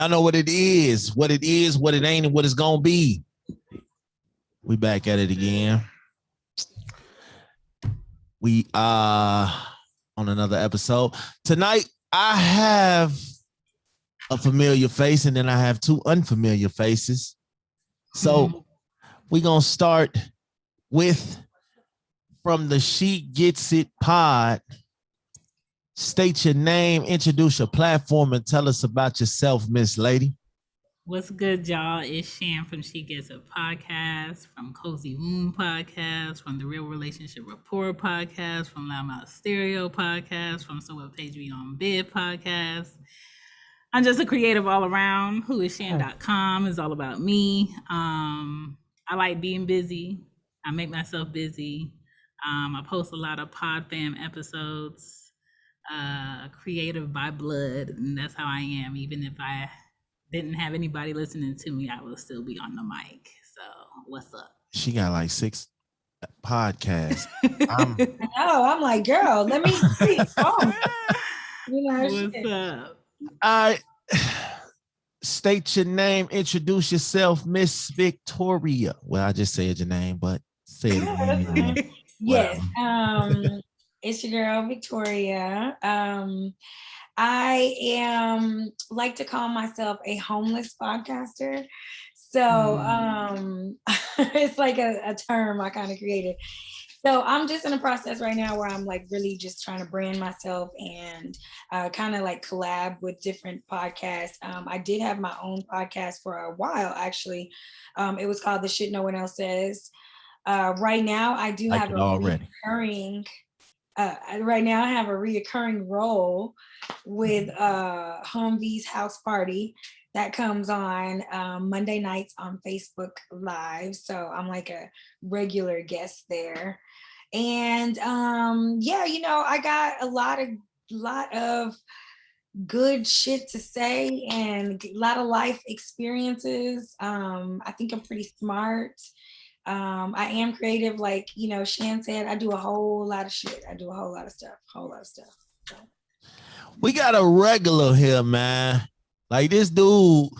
I know what it is, what it ain't, and what it's gonna be. We back at it again. We on another episode. Tonight, I have a familiar face, and then I have two unfamiliar faces. So we're gonna start with from the She Gets It pod. State your name, introduce your platform, and tell us about yourself, Miss Lady. What's good, y'all? It's Shan from She Gets It podcast, from Cozy Womb podcast, from the Real Relationship Rapport podcast, from Loudmouth Stereo podcast, from So What Page We On Bid podcast. I'm just a creative all around. Whoisshan.com is all about me. I like being busy. I make myself busy. I post a lot of pod fam episodes. Creative by blood, and that's how I am. Even if I didn't have anybody listening to me, I will still be on the mic. So what's up? She got like 6 podcasts. I'm like, girl, let me see. What's up? I state your name, introduce yourself, Miss Victoria. Well, I just said your name, but say it again. Yes. It's your girl, Victoria. I am like to call myself a homeless podcaster. So it's like a term I kind of created. So I'm just in a process right now where I'm like really just trying to brand myself and kind of like collab with different podcasts. I did have my own podcast for a while, actually. It was called The Shit No One Else Says. Right now, I do have a recurring... right now I have a reoccurring role with Humvee's House Party that comes on Monday nights on Facebook Live. So I'm like a regular guest there. And I got a lot of good shit to say and a lot of life experiences. I think I'm pretty smart. I am creative, like, Shan said. I do a whole lot of shit. I do a whole lot of stuff. So. We got a regular here, man. Like this dude,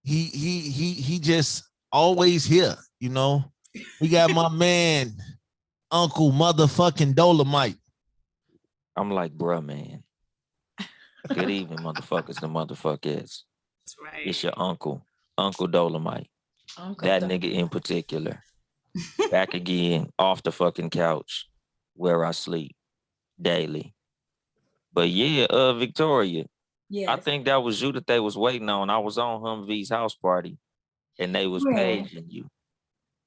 he just always here, We got my man, Uncle motherfucking Dolemite. I'm like, bruh, man. Good evening, motherfuckers. The motherfuckers. That's right. It's your Uncle Dolemite. That nigga in particular. Back again, off the fucking couch where I sleep daily. But yeah, Victoria. Yes. I think that was you that they was waiting on. I was on Humvee's house party and they was paging you.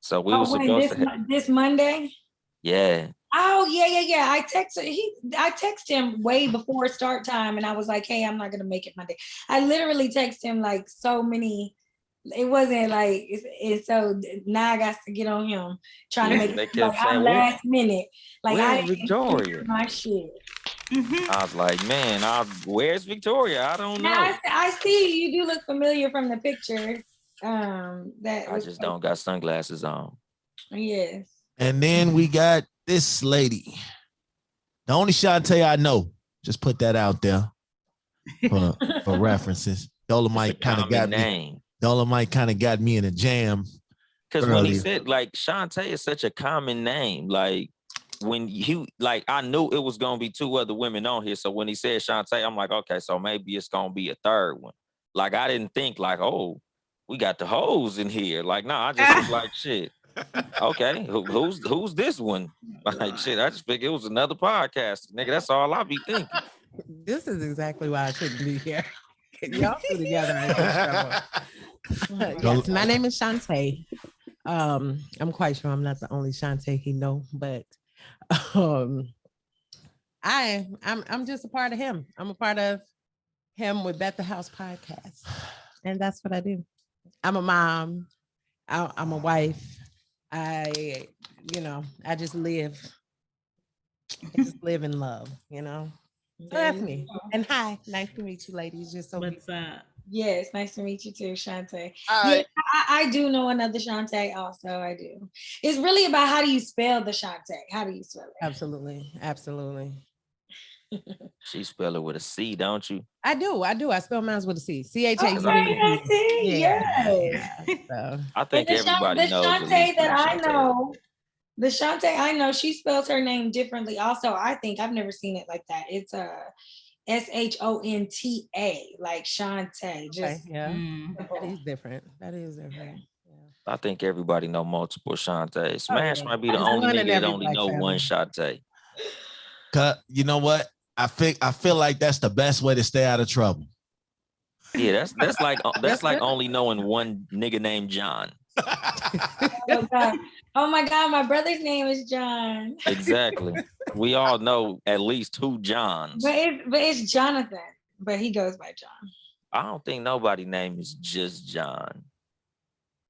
So we were supposed to this Monday? Yeah. Oh, yeah. I texted him way before start time and I was like, hey, I'm not gonna make it Monday. I literally texted him like so many. It wasn't like it's so now I got to get on him trying to make it like I'm last minute. Like I didn't Victoria? My shit. I was like, man, where's Victoria? I don't know. I see you do look familiar from the picture. I just don't got sunglasses on. Yes. And then we got this lady. The only Shantae I know. Just put that out there for references. Dolemite kind of got me. Dolemite kind of got me in a jam. Because when he said, like, Shantae is such a common name. Like, when I knew it was going to be 2 other women on here. So when he said Shantae, I'm like, okay, so maybe it's going to be a third one. Like, I didn't think, like, oh, we got the hoes in here. Like, no, I just was like, shit. Okay, who's this one? Like, shit, I just figured it was another podcast. Nigga, that's all I be thinking. This is exactly why I shouldn't be here. Y'all two together ain't no trouble. Yes, my name is Shantae. I'm quite sure I'm not the only Shantae he know, but I'm just a part of him. I'm a part of him with Bet the House podcast, and that's what I do. I'm a mom. I'm a wife. I just live. I just live in love, So that's me. And hi, nice to meet you, ladies. Just so what's up? Yes, nice to meet you too, Shantae. Yeah, I do know another Shantae also. I do. It's really about how do you spell the Shantae? How do you spell it? Absolutely. She spell it with a C, don't you? I do. I spell mine with a C. CHA. Okay, I see. Yes. So. I think everybody knows at Shantae least that I Shantae. know, the Shantae I know, she spells her name differently. Also, I think I've never seen it like that. It's SHONTA, like Shantae. Just That is different. Yeah. I think everybody know multiple Shantae. Smash might be the There's only one in nigga that every only black know one family. Shantae. You know what? I feel like that's the best way to stay out of trouble. Yeah, that's like only knowing one nigga named John. Oh my God, my brother's name is John. Exactly. We all know at least 2 Johns. But it's Jonathan, but he goes by John. I don't think nobody name is just John.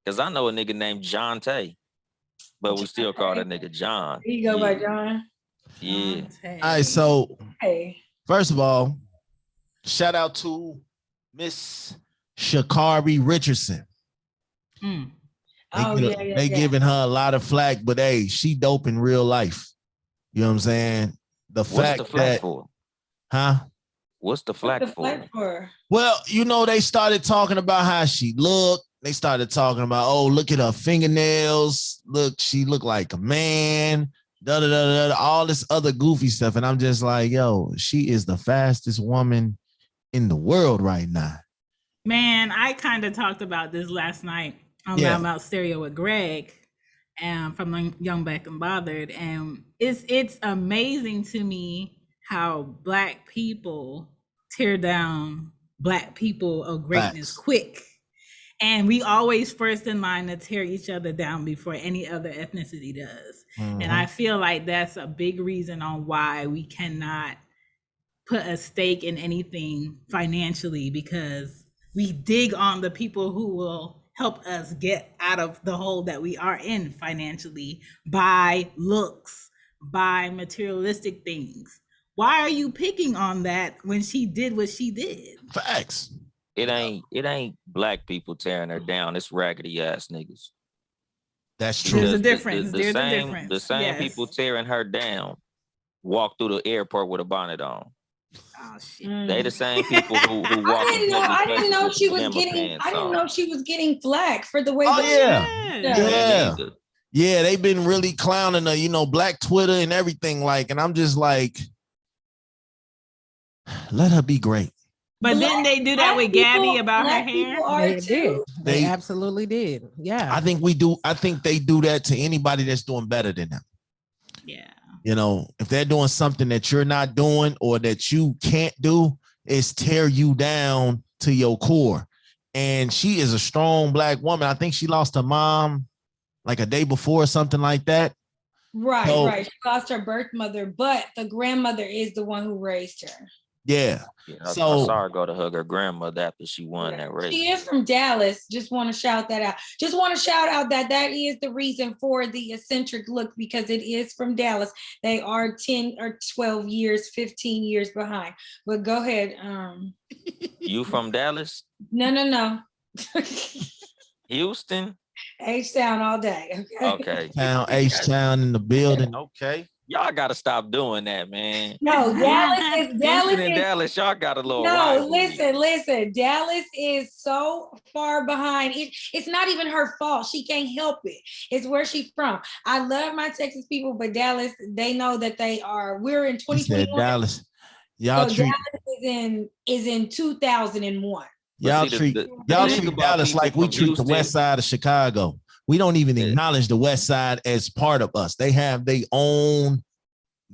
Because I know a nigga named John Tay, but we still call that nigga John. He go by John. Yeah. All right, so first of all, shout out to Miss Shacarri Richardson. They giving her a lot of flack, but hey, she dope in real life. You know what I'm saying? What's the flack for? Huh? What's the flack for? Well, you know, they started talking about how she looked. They started talking about, oh, look at her fingernails. Look, she looked like a man. All this other goofy stuff. And I'm just like, yo, she is the fastest woman in the world right now. Man, I kind of talked about this last night on Loud Mouth Stereo with Greg from Young Black and Bothered. And it's amazing to me how Black people tear down Black people of greatness quick. And we always first in line to tear each other down before any other ethnicity does. Mm-hmm. And I feel like that's a big reason on why we cannot put a stake in anything financially, because we dig on the people who will help us get out of the hole that we are in financially by looks, by materialistic things. Why are you picking on that when she did what she did? Facts. It ain't Black people tearing her down. It's raggedy ass niggas. That's true. There's a difference. There's a difference. The same people tearing her down walk through the airport with a bonnet on. Oh shit. They the same people who walk. I didn't know she was getting flack for the way. Yeah, they've been really clowning her, you know, Black Twitter and everything, like, and I'm just like, let her be great. But didn't they do that with Gabby about her hair? They did. They absolutely did. Yeah. I think they do that to anybody that's doing better than them. Yeah. You know, if they're doing something that you're not doing or that you can't do, it's tear you down to your core. And she is a strong Black woman. I think she lost her mom like a day before or something like that. Right. She lost her birth mother, but the grandmother is the one who raised her. Yeah. I saw her go to hug her grandmother after she won that race. She is from Dallas. Just want to shout that out. Just want to shout out that is the reason for the eccentric look, because it is from Dallas. They are 10 or 12 years, 15 years behind. But go ahead. You from Dallas? No. Houston? H-Town all day. Okay. H-Town in the building. Okay. Y'all gotta stop doing that, man. No, Dallas, y'all got a little. No, listen. Dallas is so far behind. It's not even her fault. She can't help it. It's where she's from. I love my Texas people, but Dallas, they know that we're in 2021. Dallas. Dallas is in 2001. Y'all treat Dallas like we treat the west side of Chicago. We don't even acknowledge the west side as part of us. They have their own,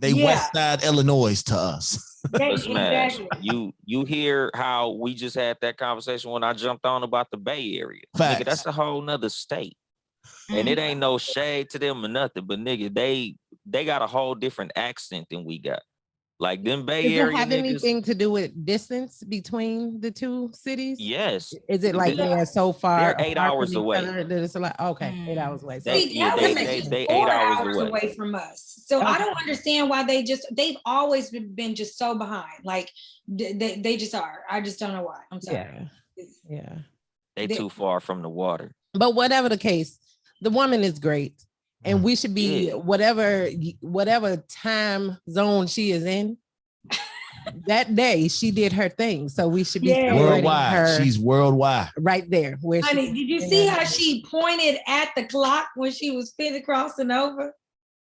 west side Illinois to us. Exactly. You hear how we just had that conversation when I jumped on about the Bay Area. Facts. Nigga, that's a whole nother state. And it ain't no shade to them or nothing, but nigga, they got a whole different accent than we got. Like them Bay Area. Does it have anything to do with distance between the two cities? Yes. Is it like they're so far? They're 8 hours away. It's like 8 hours away. So they 8 hours away from us. So I don't understand why they've always been just so behind. Like they just are. I just don't know why. I'm sorry. Yeah. They too far from the water. But whatever the case, the woman is great. And we should be whatever time zone she is in. that day she did her thing. So we should be celebrating worldwide. her She's worldwide. right there. Where Honey, did you see how she pointed at the clock when she was finna crossing over?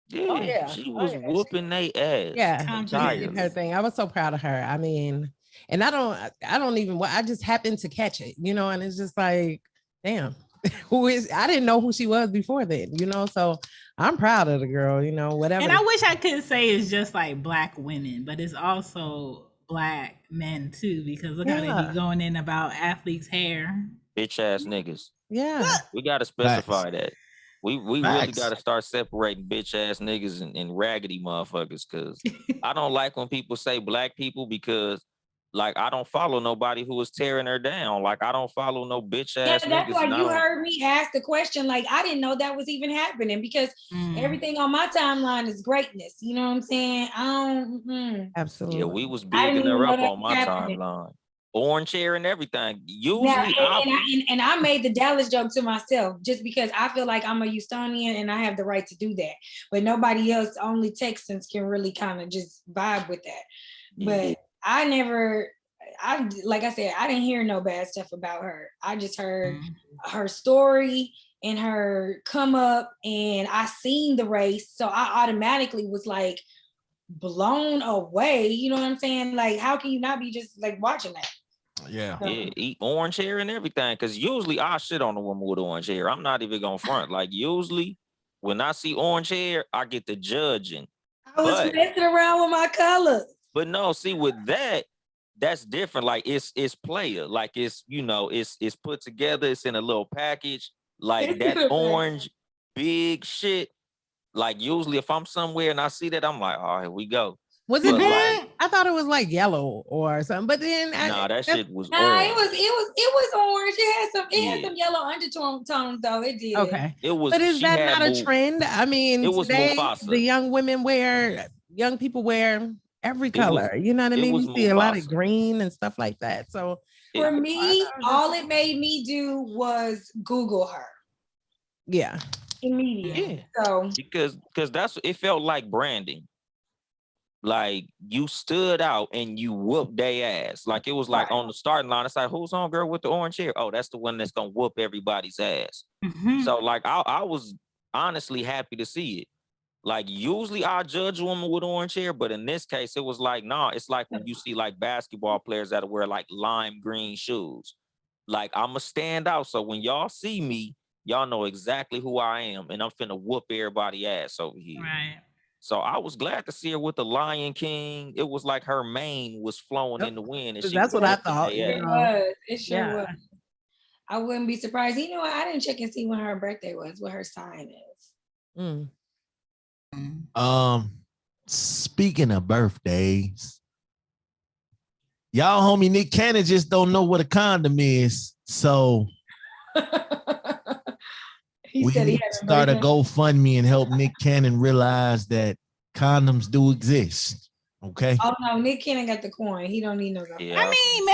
Yeah, she was whooping their ass. Yeah, she did her thing. I was so proud of her. I mean, and I just happened to catch it, you know, and it's just like, damn, I didn't know who she was before then, you know, so I'm proud of the girl, you know, whatever. And I wish I could say it's just like Black women, but it's also Black men too, because look how they be going in about athletes' hair. Bitch ass niggas. Yeah. We got to specify that. We really got to start separating bitch ass niggas and raggedy motherfuckers, because I don't like when people say Black people, because like I don't follow nobody who is tearing her down. Like I don't follow no bitch ass niggas. That's why you heard me ask the question. Like I didn't know that was even happening, because everything on my timeline is greatness. You know what I'm saying? Absolutely. Yeah, we was bigging her up on my timeline. Orange hair and everything. Usually, and I made the Dallas joke to myself just because I feel like I'm a Houstonian and I have the right to do that. But nobody else, only Texans, can really kind of just vibe with that. But like I said, I didn't hear no bad stuff about her. I just heard her story and her come up, and I seen the race. So I automatically was like blown away. You know what I'm saying? Like, how can you not be just like watching that? Yeah, eat orange hair and everything. Because usually I shit on a woman with orange hair. I'm not even gonna front. Like usually when I see orange hair, I get the judging. I was messing around with my colors. But no, see, with that's different. Like it's player. Like it's, you know, it's put together. It's in a little package. Like that orange big shit. Like usually if I'm somewhere and I see that, I'm like, oh, here we go. Was it like, I thought it was like yellow or something, but then that shit was orange. It was orange. It had some yellow undertones though. It did. Okay. It was, but is that not a trend? I mean, it was today Mufasa. The young people wear every color. You know what I mean? You see Mufasa. A lot of green and stuff like that. So for me, all it made me do was Google her. Yeah. Immediately. Yeah. So because it felt like branding. Like you stood out and you whooped their ass. Like it was like on the starting line. It's like, who's on girl with the orange hair? Oh, that's the one that's gonna whoop everybody's ass. So like I was honestly happy to see it. Like usually I judge a woman with orange hair, but in this case it was like, nah, it's like when you see like basketball players that wear like lime green shoes. Like I'ma stand out. So when y'all see me, y'all know exactly who I am, and I'm finna whoop everybody ass over here. Right. So I was glad to see her with the Lion King. It was like her mane was flowing in the wind. And that's what I thought. It was. It sure was. I wouldn't be surprised. You know what? I didn't check and see when her birthday was, what her sign is. Speaking of birthdays, y'all homie Nick Cannon just don't know what a condom is. So we need to start a GoFundMe and help Nick Cannon realize that condoms do exist. Okay. Oh no, Nick Cannon got the coin. He don't need no. Yeah, I mean,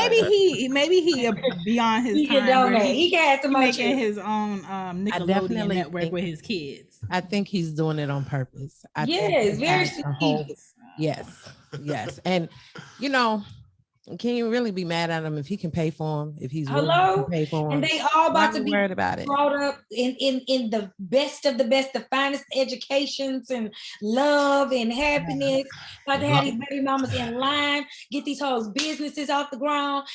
maybe he beyond his he time. Can donate. He can have some making his own Nickelodeon network with his kids. I think he's doing it on purpose. Yes, very strategic. Yes, and you know. Can you really be mad at him if he can pay for him? If he's willing to pay for him, and they all about to be worried about it. Brought up in the best of the best, the finest educations and love and happiness. About to have these baby mamas in line, get these whole businesses off the ground.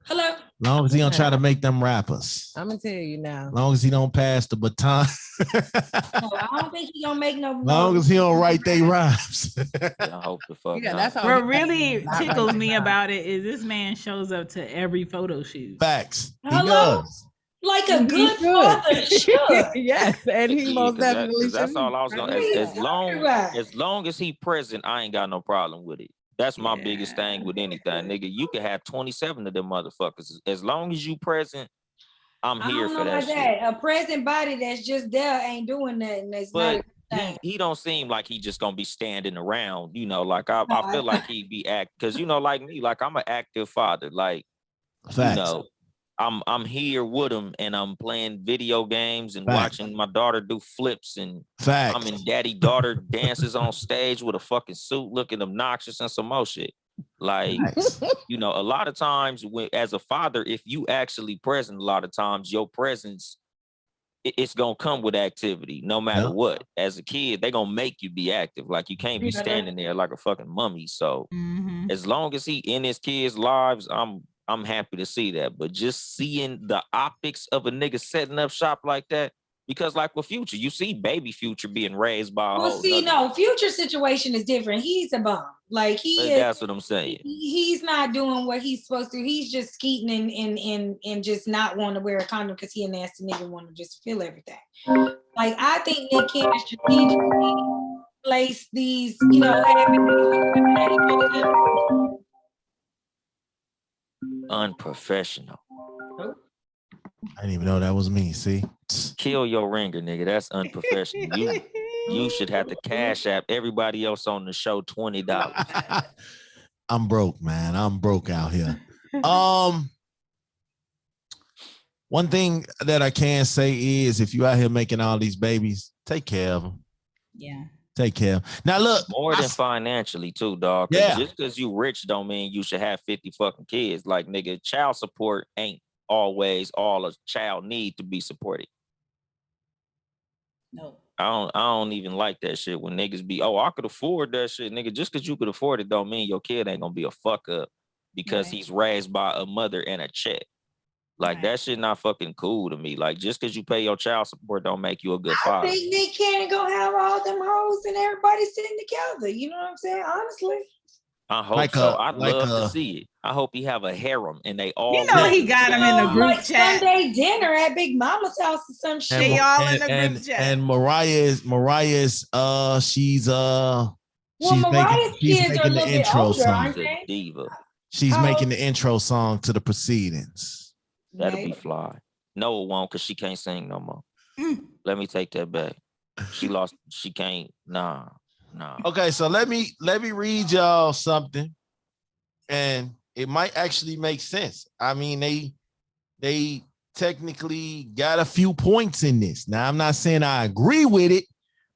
Hello. As long as he don't try to make them rappers. I'm gonna tell you now. As long as he don't pass the baton. No, I don't think he gonna make no. As long as he don't write they rhymes. I hope the fuck. Yeah, that's all. What really tickles me about it is this man shows up to every photo shoot. Facts. He Hello? does. Like a good father should. Yes, and he most definitely should. That's all I was gonna. As long as he present, I ain't got no problem with it. That's my biggest thing with anything, nigga. You can have 27 of them motherfuckers. As long as you present, I'm here for that shit. A present body that's just there ain't doing nothing. That's but he don't seem like he just gonna be standing around, you know, like I feel like he'd be because you know, like me, like I'm an active father. Like, Facts. You know, I'm here with him and I'm playing video games and watching my daughter do flips and I'm in daddy-daughter dances on stage with a fucking suit looking obnoxious and some more shit. Like, Nice. you know, a lot of times as a father, if you actually present, a lot of times your presence, it's gonna come with activity, no matter what. As a kid, they're gonna make you be active. Like, you can't be standing there like a fucking mummy. So as long as he in his kids' lives, I'm happy to see that. But just seeing the optics of a nigga setting up shop like that, because like with Future, you see baby Future being raised by a whole Future situation is different. He's a bum. Like that's what I'm saying. He's not doing what he's supposed to. He's just skeeting and just not wanting to wear a condom because he a nasty nigga want to just feel everything. Like, I think Nick Cannon strategically place these, you know, Unprofessional. I didn't even know that was me. See, kill your ringer, nigga. That's unprofessional. You should have to cash app everybody else on the show $20. I'm broke, man. I'm broke out here. One thing that I can say is, if you out here making all these babies, take care of them. Yeah. Take care of them. Now look, more than financially too, dog. Yeah. Just because you rich don't mean you should have 50 fucking kids. Like, nigga, child support ain't always all a child need to be supported. No. I don't even like that shit when niggas be, oh, I could afford that shit, nigga. Just because you could afford it don't mean your kid ain't gonna be a fuck up because he's raised by a mother and a check. Like, that shit not fucking cool to me. Like, just because you pay your child support don't make you a good father. I think Nick Cannon gonna have all them hoes and everybody sitting together. You know what I'm saying? Honestly. I hope so. I'd love to see it. I hope he have a harem and they all. You know, he got him in the group like chat. Sunday dinner at Big Mama's house or some shit. They all in the group chat. And Mariah's she's Mariah's kids are a little bit older, aren't they? Diva. She's making the intro song to the proceedings. That'll be fly. No, it won't, because she can't sing no more. Let me take that back. She can't. Nah. Okay, so let me read y'all something, and it might actually make sense. I mean, they technically got a few points in this. Now, I'm not saying I agree with it,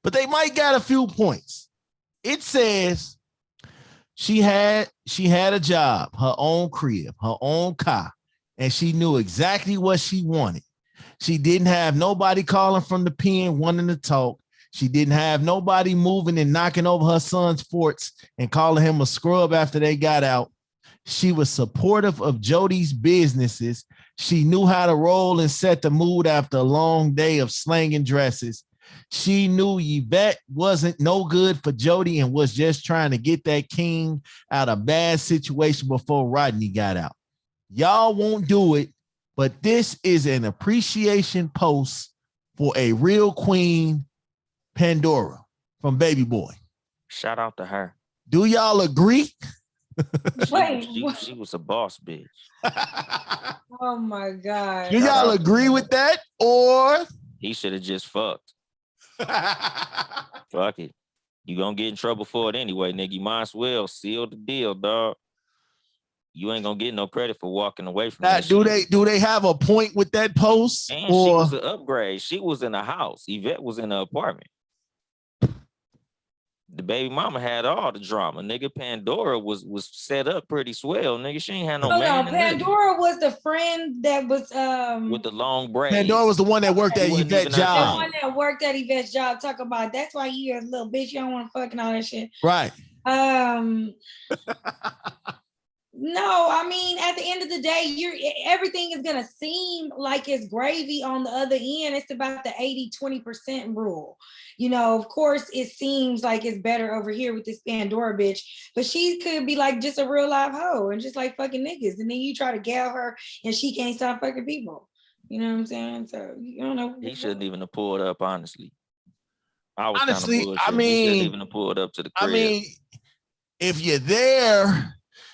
but they might got a few points. It says she had a job, her own crib, her own car, and she knew exactly what she wanted. She didn't have nobody calling from the pen wanting to talk. She didn't have nobody moving and knocking over her son's forts and calling him a scrub after they got out. She was supportive of Jody's businesses. She knew how to roll and set the mood after a long day of slanging dresses. She knew Yvette wasn't no good for Jody and was just trying to get that king out of a bad situation before Rodney got out. Y'all won't do it, but this is an appreciation post for a real queen, Pandora from Baby Boy. Shout out to her. Do y'all agree? She was a boss bitch. Oh my God. Do y'all agree with that? Or he should have just fucked. Fuck it. You gonna get in trouble for it anyway, nigga. You might as well seal the deal, dog. You ain't gonna get no credit for walking away from that. Do they have a point with that post? And she was an upgrade. She was in a house. Yvette was in an apartment. The baby mama had all the drama. Nigga, Pandora was set up pretty swell. Nigga, she ain't had no man. Pandora was the friend that was with the long braids. Pandora was the one that worked at Yvette's job. The one that worked at Yvette's job. Talk about that's why you're a little bitch. You don't want to fucking all that shit. Right. No, I mean, at the end of the day, everything is gonna seem like it's gravy on the other end. It's about the 80-20% rule. You know, of course, it seems like it's better over here with this Pandora bitch, but she could be like just a real live hoe and just like fucking niggas. And then you try to gal her and she can't stop fucking people. You know what I'm saying? So you don't know. He shouldn't even have pulled up, honestly. I mean, he shouldn't even have pulled up to the crib. I mean, if you're there.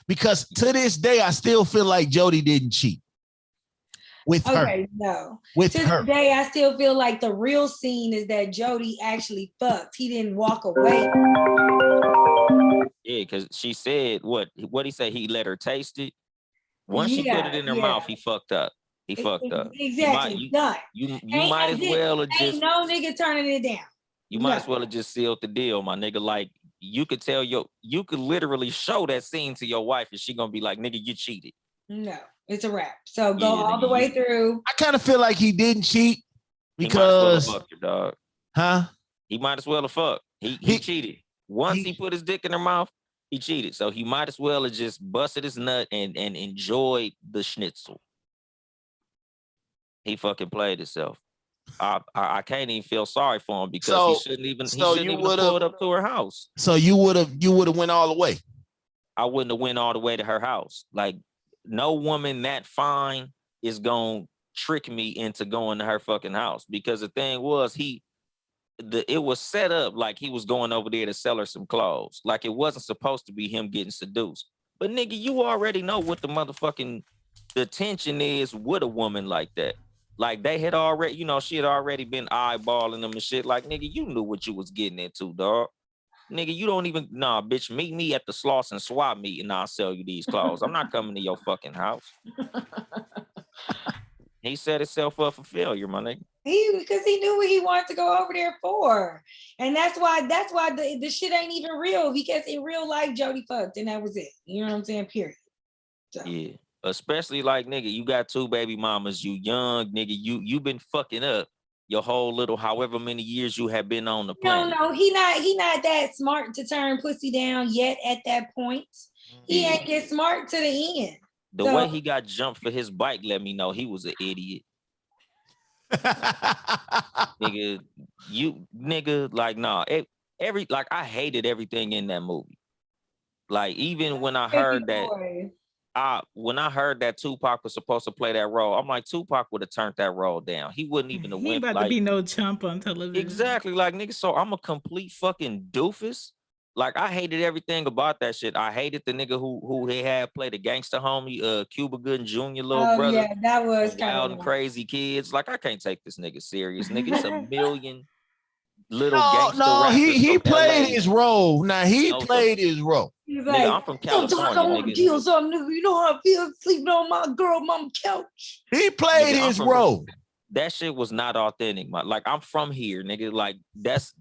Because to this day, I still feel like Jody didn't cheat with her. Okay, no. With to her. This day, I still feel like the real scene is that Jody actually fucked. He didn't walk away. Yeah, because she said what he said, he let her taste it. Once she put it in her mouth, he fucked up. He fucked up. Exactly. Done. You might as well have just ain't no nigga turning it down. You might as well have just sealed the deal, my nigga. Like, you could literally show that scene to your wife, and she gonna be like, "Nigga, you cheated." No, it's a wrap. So go Yeah, all nigga, the way through. I kind of feel like he didn't cheat He might as well have because, fucked your dog. huh? He might as well have fucked. He cheated. Once he put his dick in her mouth, he cheated. So he might as well have just busted his nut and enjoyed the schnitzel. He fucking played himself. I can't even feel sorry for him because he shouldn't even have pulled up to her house. So you would have went all the way. I wouldn't have went all the way to her house. Like, no woman that fine is gonna trick me into going to her fucking house, because the thing was, it was set up like he was going over there to sell her some clothes. Like, it wasn't supposed to be him getting seduced. But nigga, you already know what the tension is with a woman like that. Like, they had already, she had already been eyeballing them and shit. Like, nigga, you knew what you was getting into, dog. Nigga, you don't even, bitch, meet me at the Sloss and Swap meet and I'll sell you these clothes. I'm not coming to your fucking house. He set himself up for failure, my nigga. Because he knew what he wanted to go over there for. And that's why the shit ain't even real, because in real life, Jody fucked and that was it. You know what I'm saying? Period. So. Yeah. Especially like, nigga, you got 2 baby mamas, you young, nigga, you been fucking up your whole little however many years you have been on the planet. No, he not that smart to turn pussy down yet at that point. He ain't get smart to the end. The way he got jumped for his bike let me know he was an idiot. Nigga, like, nah, I hated everything in that movie. Like, even when I heard that Tupac was supposed to play that role, I'm like, Tupac would have turned that role down. He wouldn't even have went. He about to be no chump on television. Exactly, like, nigga. So I'm a complete fucking doofus. Like, I hated everything about that shit. I hated the nigga who he had play the gangster homie, Cuba Gooding Jr. little brother. Yeah, that was Wild and Crazy Kids. Like, I can't take this nigga serious. Nigga, it's a million little gangster rappers. He played his role. Now he No, played his role. He's Nigga, like, I'm from California, I want to kill some nigga. You know how I feel sleeping on my girl mama couch. He played his role. That shit was not authentic. Like, I'm from here, nigga. Like, this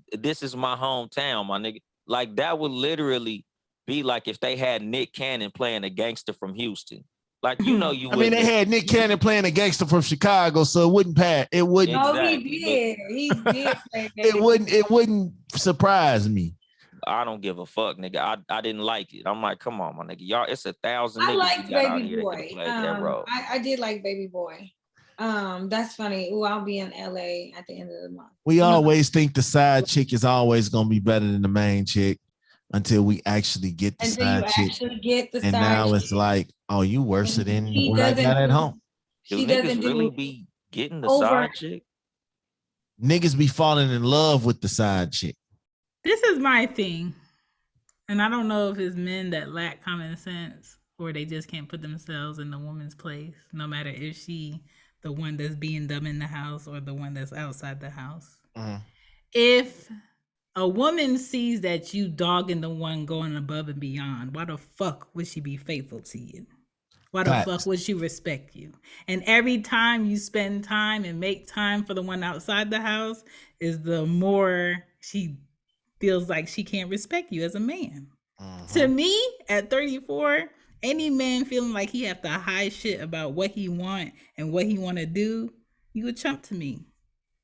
is my hometown, my nigga. Like, that would literally be like if they had Nick Cannon playing a gangster from Houston. Like, you know, I mean, they had Nick Cannon playing a gangster from Chicago, so it wouldn't pass. It wouldn't. Exactly. Oh, he did. He did play It wouldn't surprise me. I don't give a fuck, nigga. I didn't like it. I'm like, come on, my nigga. Y'all, it's 1,000 niggas. I liked Baby Boy. That I did like Baby Boy. That's funny. Ooh, I'll be in LA at the end of the month. We always think the side chick is always gonna be better than the main chick until we actually get the side chick. And now it's like, oh, you worse than what I got at home. Do niggas really be getting the side chick? Niggas be falling in love with the side chick. This is my thing. And I don't know if it's men that lack common sense or they just can't put themselves in the woman's place, no matter if she the one that's being dumb in the house or the one that's outside the house. If a woman sees that you dogging the one going above and beyond, why the fuck would she be faithful to you? Why the fuck would she respect you? And every time you spend time and make time for the one outside the house is the more she feels like she can't respect you as a man. To me, at 34, any man feeling like he have to hide shit about what he want and what he want to do, you a chump to me.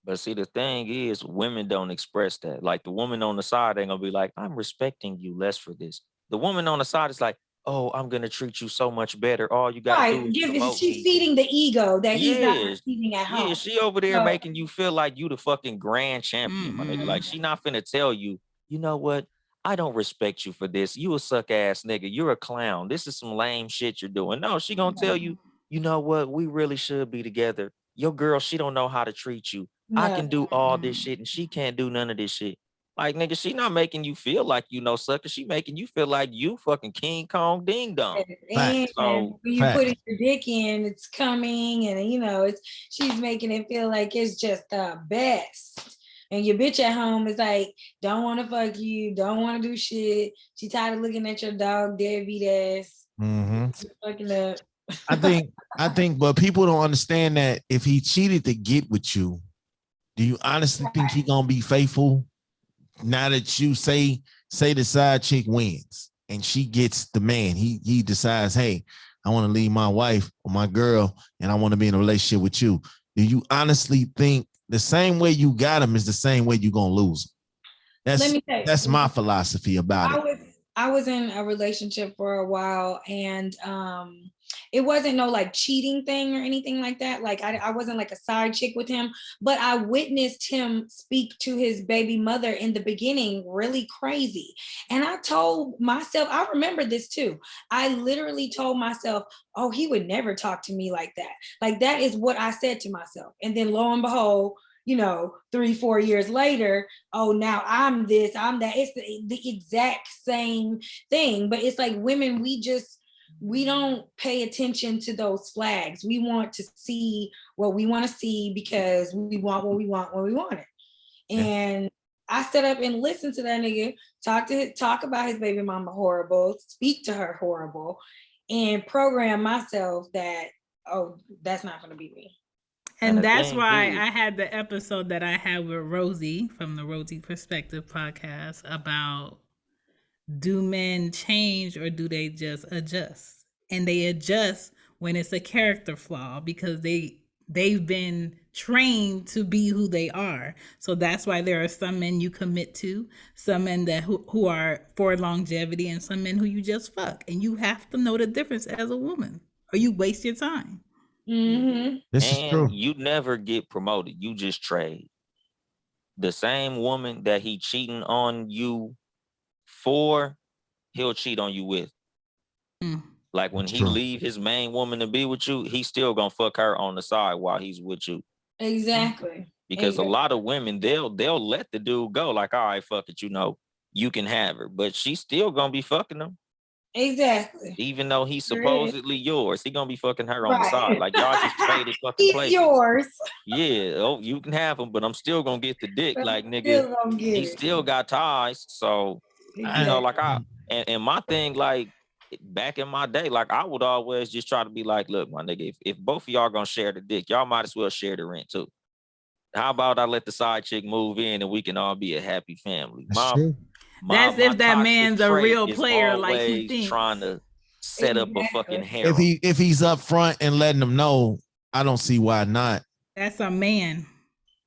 But see, the thing is, women don't express that. Like, the woman on the side ain't gonna be like, I'm respecting you less for this. The woman on the side is like, oh, I'm gonna treat you so much better. All you gotta do is she's feeding the ego that he's not receiving at home. Yeah, she over there making you feel like you the fucking grand champion, my nigga. Like, she not finna tell you, you know what? I don't respect you for this. You a suck ass nigga. You're a clown. This is some lame shit you're doing. No, she gonna tell you, you know what? We really should be together. Your girl, she don't know how to treat you. I can do all this shit and she can't do none of this shit. Like, nigga, she not making you feel like you know sucker. She making you feel like you fucking King Kong ding dong. And when you put your dick in, it's coming, and she's making it feel like it's just the best. And your bitch at home is like, don't want to fuck you, don't want to do shit. She tired of looking at your dog deadbeat ass. Fucking up. I think, but people don't understand that if he cheated to get with you, do you honestly think he gonna be faithful? Now that you say say the side chick wins and she gets the man. He decides, hey, I want to leave my wife or my girl and I want to be in a relationship with you. Do you honestly think the same way you got him is the same way you're gonna lose him? That's my philosophy about it. I was in a relationship for a while, and it wasn't no like cheating thing or anything like that. Like I wasn't like a side chick with him, but I witnessed him speak to his baby mother in the beginning really crazy. And I told myself, I remember this too. I literally told myself, oh, he would never talk to me like that. Like that is what I said to myself. And then lo and behold, 3-4 years later, oh, now I'm this, I'm that. It's the exact same thing. But it's like women, we don't pay attention to those flags. We want to see what we want to see because we want what we want when we want it. And I set up and listened to that nigga talk about his baby mama horrible, speak to her horrible, and program myself that, oh, that's not going to be me. And that's why I had the episode that I had with Rosie from the Rosie Perspective podcast about, do men change or do they just adjust? And they adjust when it's a character flaw because they've been trained to be who they are. So that's why there are some men you commit to, some men that who are for longevity, and some men who you just fuck. And you have to know the difference as a woman or you waste your time. Mm-hmm. This is true. You never get promoted. You just trade. The same woman that he cheating on you for, he'll cheat on you with. Like when he leave his main woman to be with you, he's still gonna fuck her on the side while he's with you. Exactly. Because a lot of women, they'll let the dude go. Like, all right, fuck it, you can have her, but she's still gonna be fucking him. Exactly. Even though he's supposedly yours, he gonna be fucking her on the side. Like y'all just traded fucking places. Yours. Yeah. Oh, you can have him, but I'm still gonna get the dick. Like nigga, he still got ties. So like and my thing, like back in my day, like I would always just try to be like, look, my nigga, if both of y'all gonna share the dick, y'all might as well share the rent too. How about I let the side chick move in and we can all be a happy family? That's if that man's a real player, like he thinks. Trying to set up a fucking harem. If he's up front and letting them know, I don't see why not. That's a man.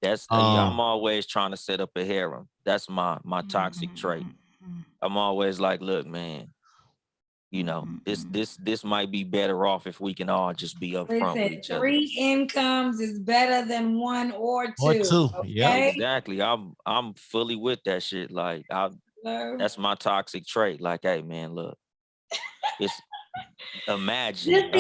That's I'm always trying to set up a harem. That's my toxic trait. I'm always like, look, man, this might be better off if we can all just be up front with each other. 3 incomes is better than 1 or 2. Or 2, okay? yeah, exactly. I'm fully with that shit. Like that's my toxic trait. Like, hey man, look, it's imagine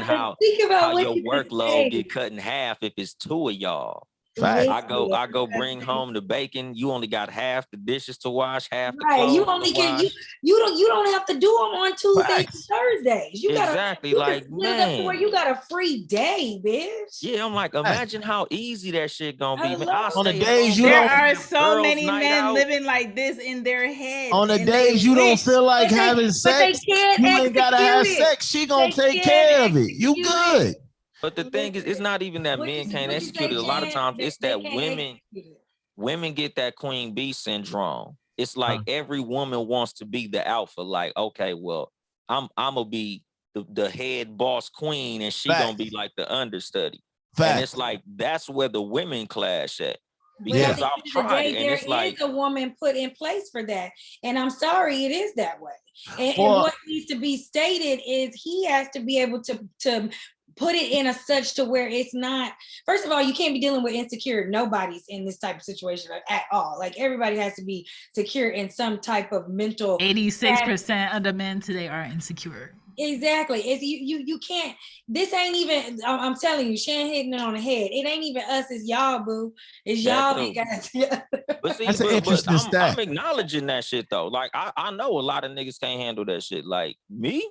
how your workload get cut in half if it's 2 of y'all. Fact. I go bring home the bacon. You only got half the dishes to wash, half the clothes. You only get you don't have to do them on Tuesdays and Thursdays. You exactly like man, where you got a free day, bitch. Yeah, I'm like, imagine how easy that shit gonna be. Man, on the days there are so many men living like this in their head. On the days you don't feel like having sex, you ain't gotta have sex. She gonna take care of it. You good. But the thing is, it's not even that men can't execute it. A lot of times it's that women get that queen bee syndrome. It's like every woman wants to be the alpha. Like, okay, well, I'm gonna be the head boss queen and she gonna be like the understudy. And it's like, that's where the women clash at. Because I've tried it, and it's like a woman put in place for that. And I'm sorry, it is that way. And what needs to be stated is he has to be able to put it in a such to where it's not, first of all, you can't be dealing with insecure. Nobody's in this type of situation at all. Like everybody has to be secure in some type of mental. 86% of the men today are insecure. Exactly. It's you can't, this ain't even, I'm telling you, Shan hitting it on the head. It ain't even us, it's y'all, boo. It's y'all guys. But see, that's an interesting stat. I'm acknowledging that shit though. Like I know a lot of niggas can't handle that shit. Like me,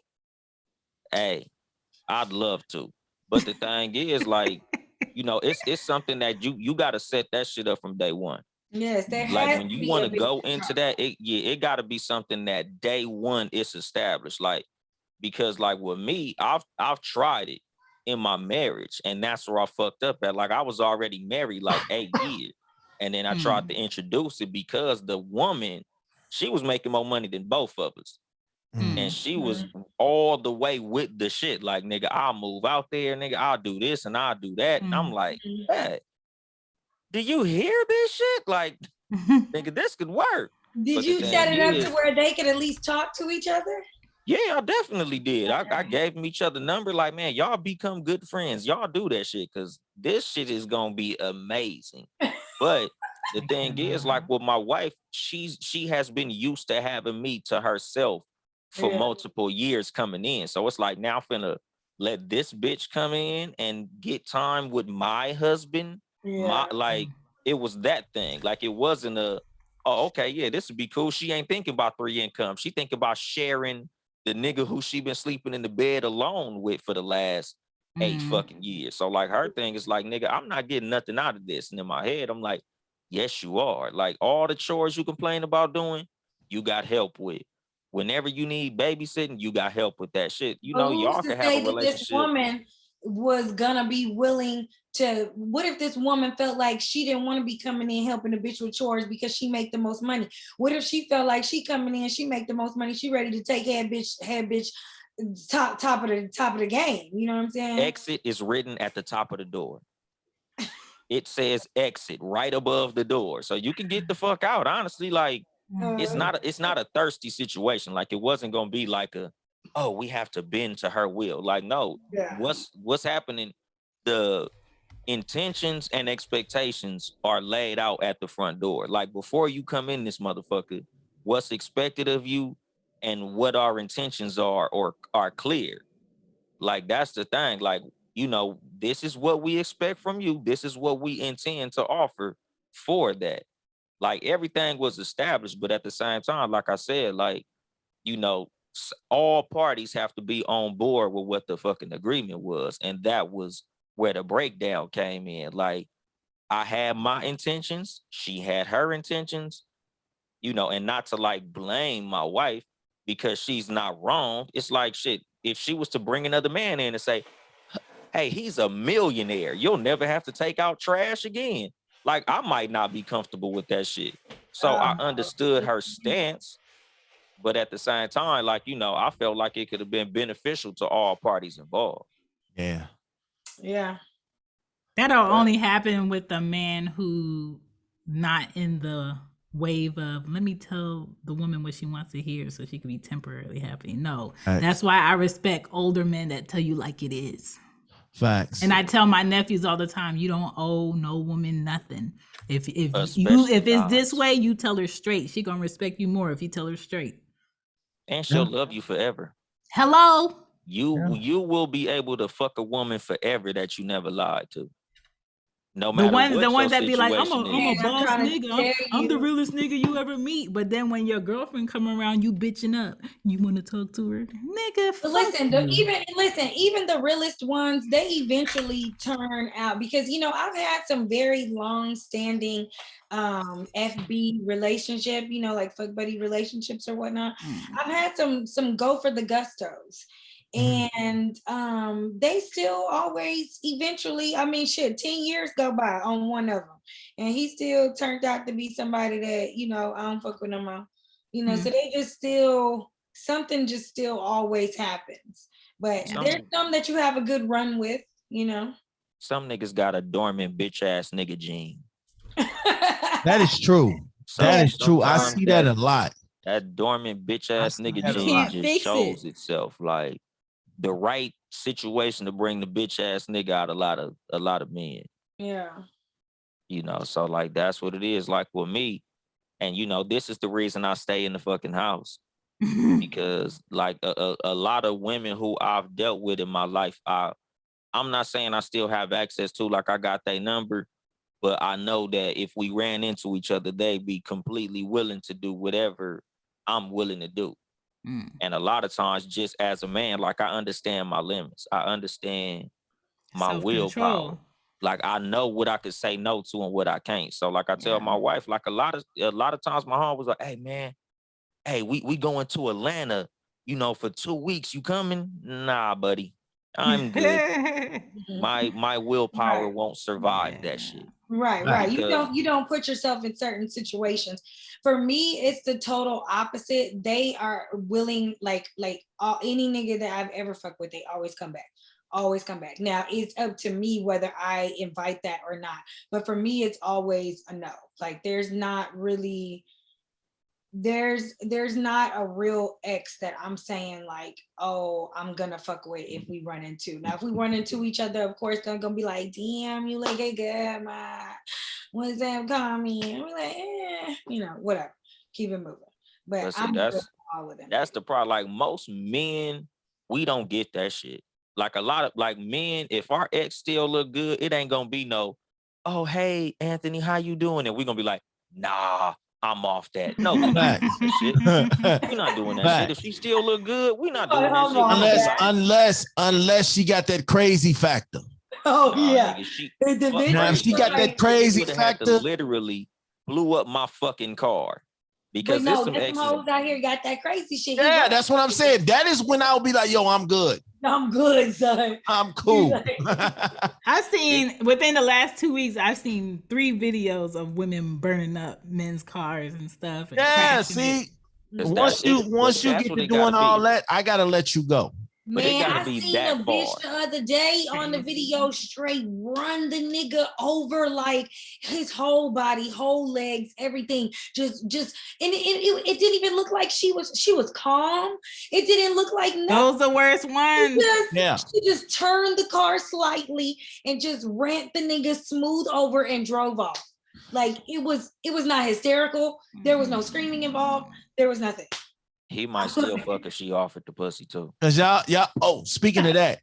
hey, I'd love to. But the thing is, like, it's something that you got to set that shit up from day one. Yes, like when you want to go into that, it got to be something that day one is established. Like, because like with me, I've tried it in my marriage, and that's where I fucked up at. Like I was already married like 8 years, and then I tried to introduce it because the woman she was making more money than both of us. Mm. And she was all the way with the shit. Like, nigga, I'll move out there, nigga, I'll do this and I'll do that. And I'm like, hey, do you hear this shit? Like, nigga, this could work. Did But the you set thing it up is, to where they could at least talk to each other? yeah, I definitely did. I gave them each other number. Like, man, y'all become good friends. Y'all do that shit because this shit is gonna be amazing. But the thing is, like with my wife, she has been used to having me to herself for multiple years coming in. So it's like now I'm finna let this bitch come in and get time with my husband. My like it was that thing. Like it wasn't a, oh, okay, yeah, this would be cool. She ain't thinking about 3 incomes. She thinking about sharing the nigga who she been sleeping in the bed alone with for the last 8 fucking years. So like her thing is like, nigga, I'm not getting nothing out of this. And in my head, I'm like, yes, you are. Like all the chores you complain about doing, you got help with. Whenever you need babysitting, you got help with that shit. You know, who's y'all to can have a say that this relationship. woman was gonna be willing to, what if this woman felt like she didn't want to be coming in helping the bitch with chores because she make the most money? What if she felt like she coming in, she make the most money, she ready to take head bitch top of the game? You know what I'm saying? Exit is written at the top of the door. It says exit right above the door. So you can get the fuck out. Honestly, like it's not a thirsty situation. Like it wasn't gonna be like a, oh, we have to bend to her will. Like, no, what's happening? The intentions and expectations are laid out at the front door. Like before you come in this motherfucker, what's expected of you and what our intentions are or are clear. Like that's the thing. Like, you know, this is what we expect from you. This is what we intend to offer for that. Like everything was established, but at the same time, like I said, like, you know, all parties have to be on board with what the fucking agreement was. And that was where the breakdown came in. Like I had my intentions, she had her intentions, you know, and not to like blame my wife because she's not wrong. It's like shit. If she was to bring another man in and say, hey, he's a millionaire, you'll never have to take out trash again. Like I might not be comfortable with that shit. So I understood her stance, but at the same time, like, you know, I felt like it could have been beneficial to all parties involved. Yeah. Yeah. That'll only happen with a man who not in the wave of let me tell the woman what she wants to hear so she can be temporarily happy. No, that's why I respect older men that tell you like it is. Facts. And I tell my nephews all the time, you don't owe no woman nothing. If it's this way, you tell her straight. She gonna respect you more if you tell her straight. And she'll love you forever. Hello. You will be able to fuck a woman forever that you never lied to. No matter the ones that be like, I'm a boss nigga, I'm the realest nigga you ever meet. But then when your girlfriend come around, you bitching up. You want to talk to her, nigga? But listen, even the realest ones, they eventually turn out because you know I've had some very long-standing FB relationship, you know, like fuck buddy relationships or whatnot. I've had some go for the gustos. And they still always eventually, I mean, shit, 10 years go by on one of them. And he still turned out to be somebody that, you know, I don't fuck with no more. You know, so they just still, something just still always happens. But there's some that you have a good run with, you know. Some niggas got a dormant bitch ass nigga gene. That is true. That is true. I see that a lot. That dormant bitch ass nigga gene just shows itself. Like the right situation to bring the bitch ass nigga out a lot of men. Yeah. You know, so like that's what it is. Like with me, and you know, this is the reason I stay in the fucking house. Because like a lot of women who I've dealt with in my life, I'm not saying I still have access to, like I got their number, but I know that if we ran into each other, they'd be completely willing to do whatever I'm willing to do. And a lot of times, just as a man, like I understand my limits. I understand my willpower. Like I know what I could say no to and what I can't. So like I tell my wife, like a lot of times my home was like, hey man, hey, we going to Atlanta, you know, for 2 weeks. You coming? Nah, buddy. I'm good. My willpower won't survive that shit. Right. Because You don't put yourself in certain situations. For me, it's the total opposite. They are willing, like any nigga that I've ever fucked with, they always come back. Always come back. Now it's up to me whether I invite that or not. But for me, it's always a no. Like there's not not a real ex that I'm saying like, oh, I'm gonna fuck with if we run into. Now, if we run into each other, of course, they're gonna be like, damn, you look good, my what's that call me? And we're like, whatever. Keep it moving. But see, I'm good all of them. That's the part. Like most men, we don't get that shit. Like a lot of like men, if our ex still look good, it ain't gonna be no, oh hey Anthony, how you doing? And we're gonna be like, nah, I'm off that. No, we're not doing that shit. We're not doing that shit. If she still look good, we're not doing that shit. Unless she got that crazy factor. Oh yeah. Nigga, now if she got that crazy factor, literally blew up my fucking car. Because but no, there's some hoes out here got that crazy shit. Yeah, that's what I'm saying. That is when I'll be like, yo, I'm good. I'm good, son. I'm cool. I've seen within the last 2 weeks, I've seen 3 videos of women burning up men's cars and stuff. And yeah, see, once you get to doing all that, I gotta let you go. Man, I seen a bitch the other day on the video straight run the nigga over, like his whole body, whole legs, everything. Just, and it didn't even look like she was calm. It didn't look like nothing. Those the worst ones. She just turned the car slightly and just ran the nigga smooth over and drove off. Like it was not hysterical. There was no screaming involved. There was nothing. He might still fuck if she offered the pussy too. Cause y'all. Oh, speaking of that,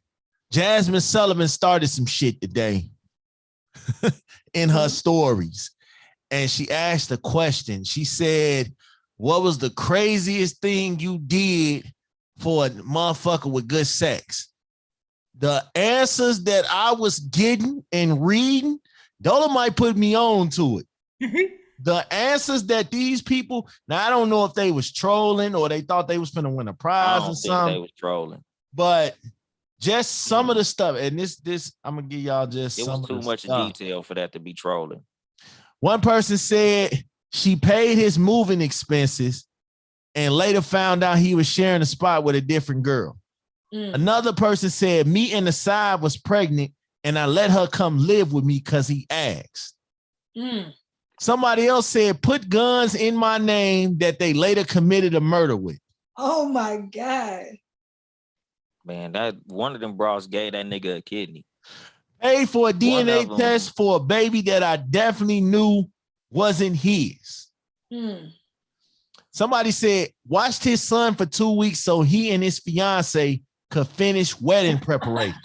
Jasmine Sullivan started some shit today in her stories, and she asked a question. She said, "What was the craziest thing you did for a motherfucker with good sex?" The answers that I was getting and reading, Dolemite put me on to it. The answers that these people, now I don't know if they was trolling or they thought they was finna win a prize or something. They was trolling, but just some of the stuff, and this I'm gonna give y'all just it some was of too much detail for that to be trolling. One person said she paid his moving expenses and later found out he was sharing a spot with a different girl. Another person said me and the side was pregnant and I let her come live with me because he asked. Somebody else said, put guns in my name that they later committed a murder with. Oh my God. Man, that one of them bras gave that nigga a kidney. Paid for a DNA test for a baby that I definitely knew wasn't his. Somebody said, watched his son for 2 weeks so he and his fiance could finish wedding preparation.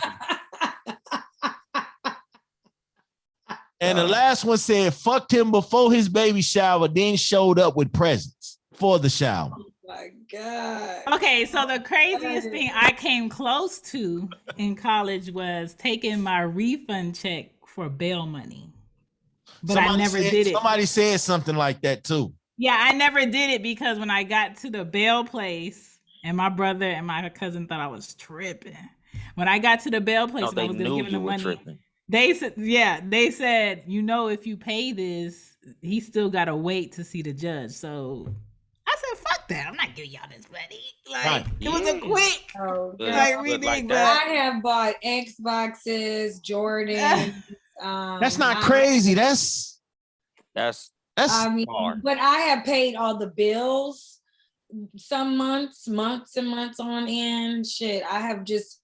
And the last one said, fucked him before his baby shower, then showed up with presents for the shower. Oh my God. Okay, so the craziest thing I came close to in college was taking my refund check for bail money. But I never did it. Somebody said something like that too. Yeah, I never did it because when I got to the bail place, and my brother and my cousin thought I was tripping. When I got to the bail place and I was going to give him the money. Tripping. They said, if you pay this, he still got to wait to see the judge. So I said, fuck that. I'm not giving y'all this money. Like, it was a quick. Oh, like I have bought Xboxes, Jordan. That's not crazy. That's I mean, but I have paid all the bills some months and months on end. Shit, I have just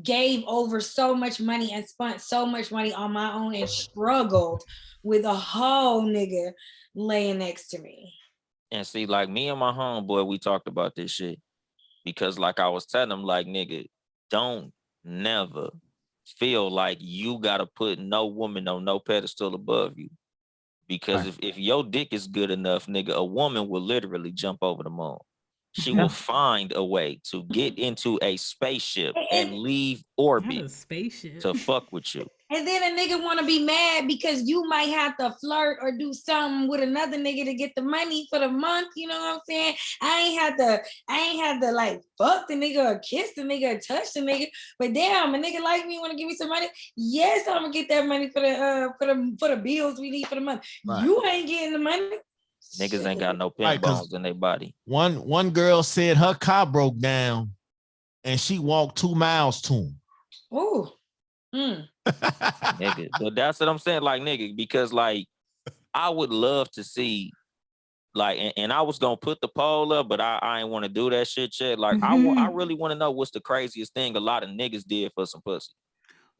gave over so much money and spent so much money on my own and struggled with a whole nigga laying next to me. And see, like me and my homeboy, we talked about this shit because like I was telling him, like, nigga, don't never feel like you gotta put no woman on no pedestal above you. Because if your dick is good enough, nigga, a woman will literally jump over the moon. She will find a way to get into a spaceship and leave orbit spaceship to fuck with you. And then a nigga want to be mad because you might have to flirt or do something with another nigga to get the money for the month. You know what I'm saying? I ain't had to like fuck the nigga or kiss the nigga or touch the nigga. But damn, a nigga like me want to give me some money. Yes, I'm gonna get that money for the bills we need for the month. Right. You ain't getting the money. Niggas ain't got no pimp bones in their body. One girl said her car broke down and she walked 2 miles to him. Ooh. Nigga, but that's what I'm saying, like, nigga, because like I would love to see, like, and I was gonna put the poll up, but I ain't want to do that shit yet. Like, I really want to know what's the craziest thing a lot of niggas did for some pussy.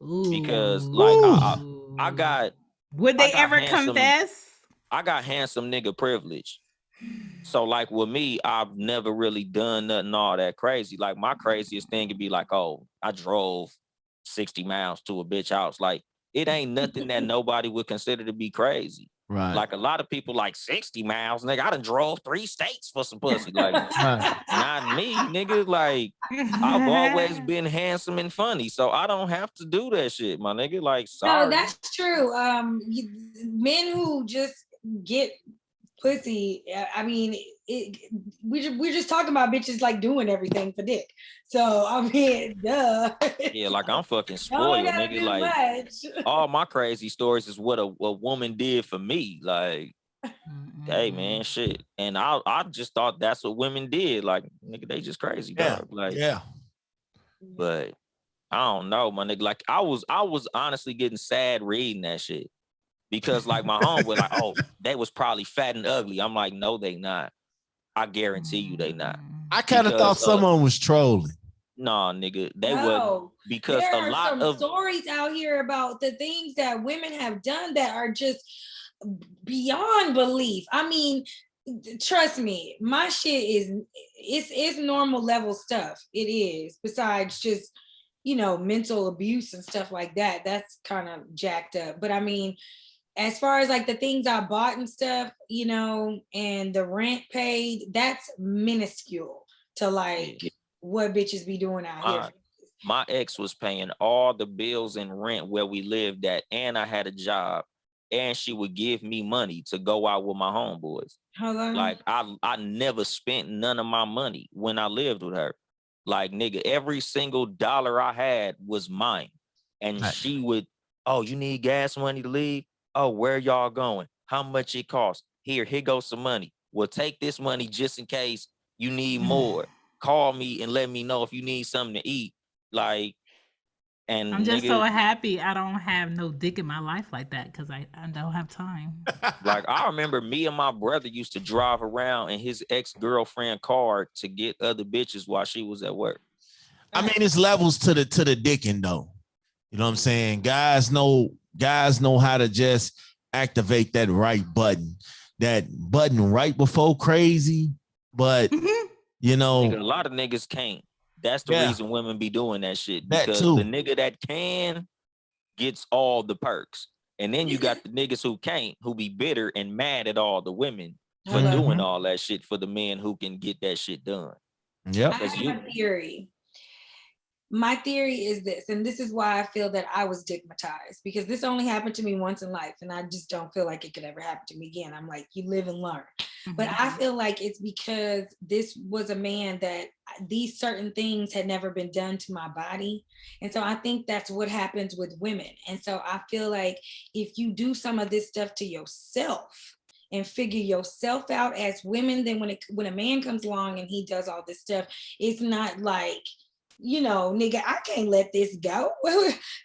Ooh. Because like I got, would they ever confess? I got handsome nigga privilege. So like with me, I've never really done nothing all that crazy. Like my craziest thing could be like, oh, I drove 60 miles to a bitch house. Like it ain't nothing that nobody would consider to be crazy. Right. Like a lot of people like 60 miles, nigga. I done drove 3 states for some pussy. Like not me, nigga. Like I've always been handsome and funny, so I don't have to do that shit, my nigga. Like sorry. No, that's true. Men who just get pussy, I mean, we're just talking about bitches like doing everything for dick. So I mean, duh. Yeah, like I'm fucking spoiled, nigga. Like all my crazy stories is what a woman did for me. Like, hey man, shit. And I just thought that's what women did. Like, nigga, they just crazy, dog. Like, yeah. But I don't know, my nigga. Like I was honestly getting sad reading that shit. Because like my home was like, oh, they was probably fat and ugly. I'm like, no, they not. I guarantee you they not. I kind of thought someone was trolling. Nah, nigga, they would, because there a lot some of stories out here about the things that women have done that are just beyond belief. I mean, trust me, my shit is it's normal level stuff. It is, besides just, you know, mental abuse and stuff like that. That's kind of jacked up. But I mean, as far as like the things I bought and stuff, you know, and the rent paid, that's minuscule to like what bitches be doing out here. My ex was paying all the bills and rent where we lived at, and I had a job, and she would give me money to go out with my homeboys. Hello? Like I never spent none of my money when I lived with her. Like, nigga, every single dollar I had was mine. And she would, oh, you need gas money to leave? Oh, where y'all going? How much it costs? Here goes some money. Well, take this money just in case you need more. Call me and let me know if you need something to eat. Like, and I'm just so happy I don't have no dick in my life like that, because I don't have time. Like, I remember me and my brother used to drive around in his ex-girlfriend car to get other bitches while she was at work. I mean, it's levels to the dicking though. You know what I'm saying? Guys know how to just activate that right button right before crazy. But you know, nigga, a lot of niggas can't. That's the reason women be doing that shit. Because the nigga that can gets all the perks. And then you got the niggas who can't, who be bitter and mad at all the women for doing all that shit for the men who can get that shit done. Yeah. I have a theory. My theory is this, and this is why I feel that I was stigmatized, because this only happened to me once in life, and I just don't feel like it could ever happen to me again. I'm like, you live and learn. But I feel like it's because this was a man that these certain things had never been done to my body. And so I think that's what happens with women. And so I feel like if you do some of this stuff to yourself and figure yourself out as women, then when a man comes along and he does all this stuff, it's not like, you know, nigga, I can't let this go.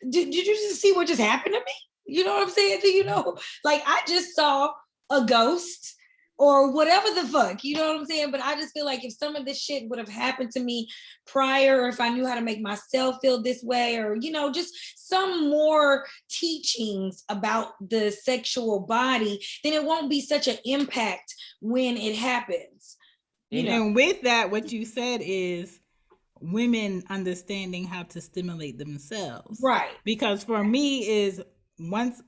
Did you just see what just happened to me? You know what I'm saying? Do you know? Like, I just saw a ghost or whatever the fuck, you know what I'm saying? But I just feel like if some of this shit would have happened to me prior, or if I knew how to make myself feel this way, or, you know, just some more teachings about the sexual body, then it won't be such an impact when it happens. You know? And with that, what you said is women understanding how to stimulate themselves. Right. Because for me is once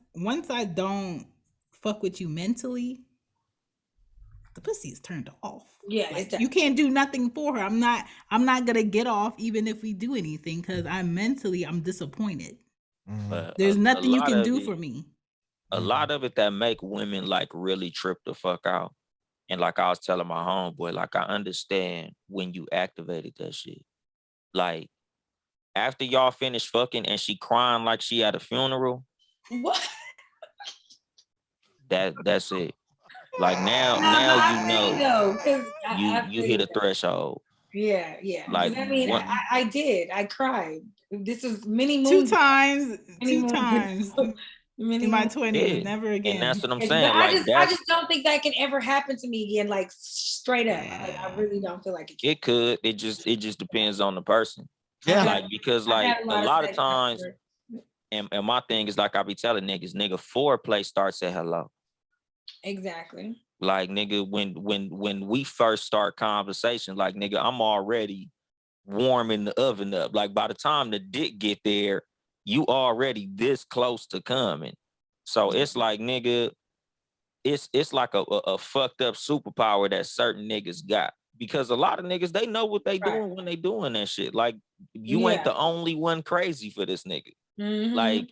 I don't fuck with you mentally, the pussy is turned off. Yeah, like, you can't do nothing for her. I'm not gonna get off even if we do anything, because I'm disappointed. But There's a nothing you lot can of do it, for me. a lot of it that make women like really trip the fuck out. And like I was telling my homeboy, like I understand when you activated that shit. Like after y'all finished fucking and she crying like she at a funeral, What? that's it. Like now you I know know, because you hit a threshold. yeah. Like Because I mean, what I did. I cried. This is many Two moons. times Many moons ago. Many in my moons. 20s, yeah. never And again. that's what I'm But saying. Like I that's just don't think that can ever happen to me again. Like straight up, like, I Yeah. really don't feel like it can. it could. It just depends on the person. Yeah. Like because I've like had a a lot of lot of sex times, after. and my thing is like I be telling niggas, nigga, foreplay starts at hello. Exactly. Like nigga, when we first start conversation, like nigga, I'm already warming the oven up. Like by the time the dick get there, you already this close to coming. So it's like nigga, it's like a fucked up superpower that certain niggas got. Because a lot of niggas, they know what they doing when they doing that shit. Like you ain't Yeah. the only one crazy for this nigga. Mhm. Like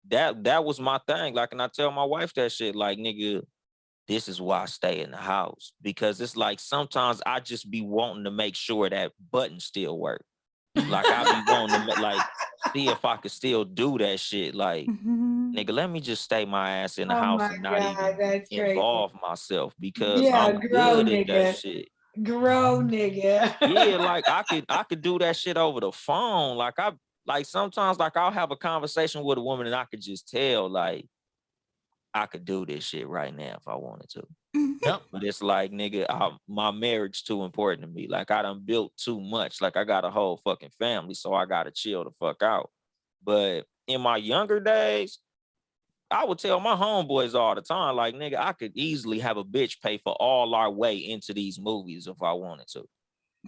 that was my thing. Like, and I tell my wife that shit, like, nigga, this is why I stay in the house. Because it's like sometimes I just be wanting to make sure that buttons still work. Like I be wanting to like see if I could still do that shit. Like, nigga, let me just stay my ass in the Oh house my and not God, even that's crazy. involve myself because Yeah, I'm grow good at that nigga. shit. Grow nigga. Yeah, like I could do that shit over the phone. Like sometimes like I'll have a conversation with a woman and I could just tell like I could do this shit right now if I wanted to. Yep. But it's like, nigga, my marriage too important to me. Like I done built too much. Like I got a whole fucking family, so I gotta chill the fuck out. But in my younger days, I would tell my homeboys all the time, like, nigga, I could easily have a bitch pay for all our way into these movies if I wanted to.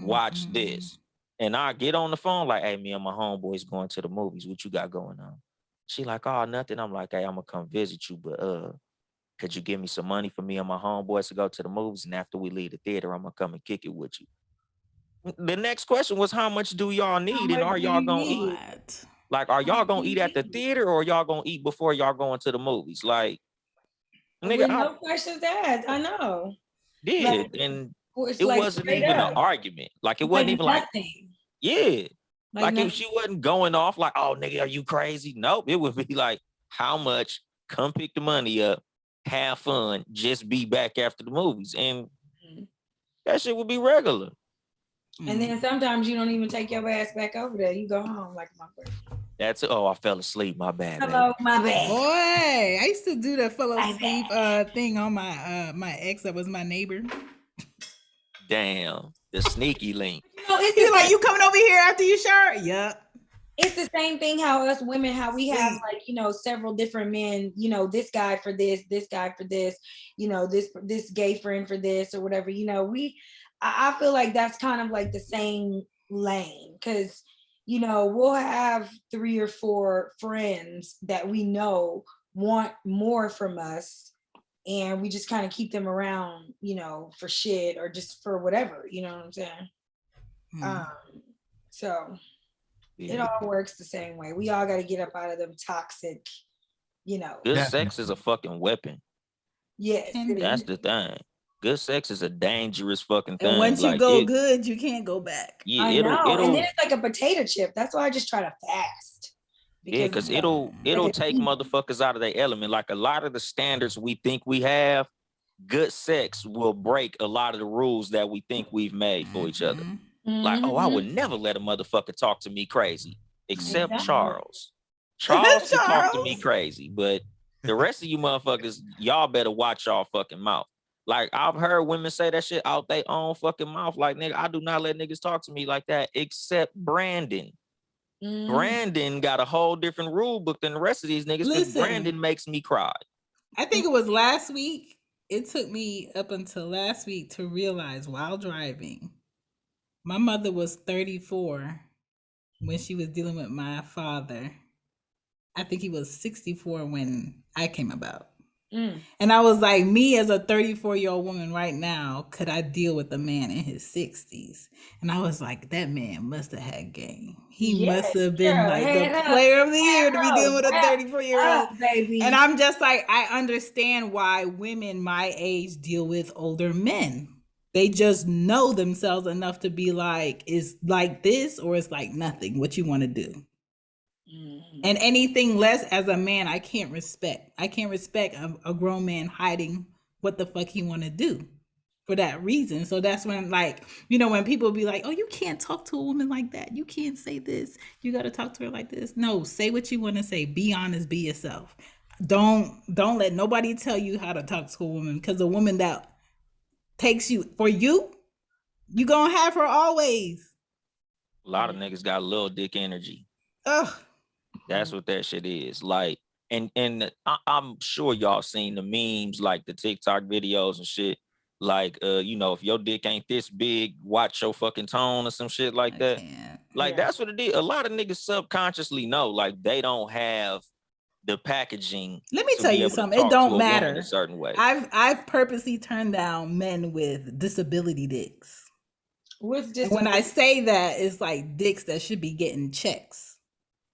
Watch this. And I get on the phone like, hey, me and my homeboys going to the movies. What you got going on? She like, oh, nothing. I'm like, hey, I'm gonna come visit you, but could you give me some money for me and my homeboys to go to the movies? And after we leave the theater, I'm gonna come and kick it with you. The next question was, how much do y'all need? And much are do y'all you gonna need? eat? What? Like, are y'all gonna do eat you at the need? theater or y'all gonna eat before y'all going to the movies? Like, nigga, With I no questions asked. I know. did. Like, And it's it like wasn't straight even an up. argument. Like, it wasn't Like even like, nothing. yeah. Like Like, if nothing. she wasn't going off like, oh, nigga, are you crazy? Nope. It would be like, how much? Come pick the money up, have fun, just be back after the movies. And Mhm. that shit would be regular. And then sometimes you don't even take your ass back over there. You go home like my friend. That's it. Oh, I fell asleep. My bad, Hello, baby. my bad. Boy, I used to do the fell My asleep thing on my my ex that was my neighbor. Damn. The sneaky link. It's He's the like, same, you coming over here after you shower? Yup. it's the same thing how us women, how we have Sleep. like, several different men, this guy for this guy for this, this gay friend for this or whatever, I feel like that's kind of like the same lane because we'll have 3 or 4 friends that we know want more from us and we just kind of keep them around for shit or just for whatever, you know what I'm saying? So it Yeah. all works the same way. We all got to get up out of them toxic, Good Yeah. sex is a fucking weapon. yes, Can it be. That's is. the thing. Good sex is a dangerous fucking thing. And once you Like go it, good, you can't go back. yeah, I know. And then it'll, it's like a potato chip. That's why I just try to fast. yeah, because it'll like take motherfuckers out of their element. Like a lot of the standards we think we have, good sex will break a lot of the rules that we think we've made for each other. Like, oh, I would never let a motherfucker talk to me crazy, except Exactly. Charles. Charles can talk to me Charles. crazy, but the rest of you motherfuckers, y'all better watch y'all fucking mouth. Like, I've heard women say that shit out their own fucking mouth. Like, nigga, I do not let niggas talk to me like that, except Brandon. Brandon got a whole different rule book than the rest of these niggas because Listen. Brandon makes me cry. I think it was last week. It took me up until last week to realize while driving, my mother was 34 when she was dealing with my father. I think he was 64 when I came about. And I was like, me as a 34-year-old woman right now, could I deal with a man in his 60s? And I was like, that man must have had game. He must have been like the player of the year to be dealing with a 34-year-old. Baby. And I'm just like, I understand why women my age deal with older men. They just know themselves enough to be like, it's like this or it's like nothing. What you want to do? And anything less as a man, I can't respect. I can't respect a grown man hiding what the fuck he want to do for that reason. So that's when, like, you know, when people be like, oh, you can't talk to a woman like that. You can't say this. You got to talk to her like this. No, say what you want to say. Be honest, be yourself. Don't let nobody tell you how to talk to a woman, because a woman that takes you for you gonna have her always. A lot of niggas got little dick energy. Ugh. That's what that shit is. Like, and I'm sure y'all seen the memes, like the TikTok videos and shit. Like, you know, if your dick ain't this big, watch your fucking tone or some shit like that. Like, that's what it is. A lot of niggas subconsciously know, like, they don't have the packaging. Let me tell you something. It don't matter. A certain way. I've purposely turned down men with disability dicks. When I say that, it's like dicks that should be getting checks.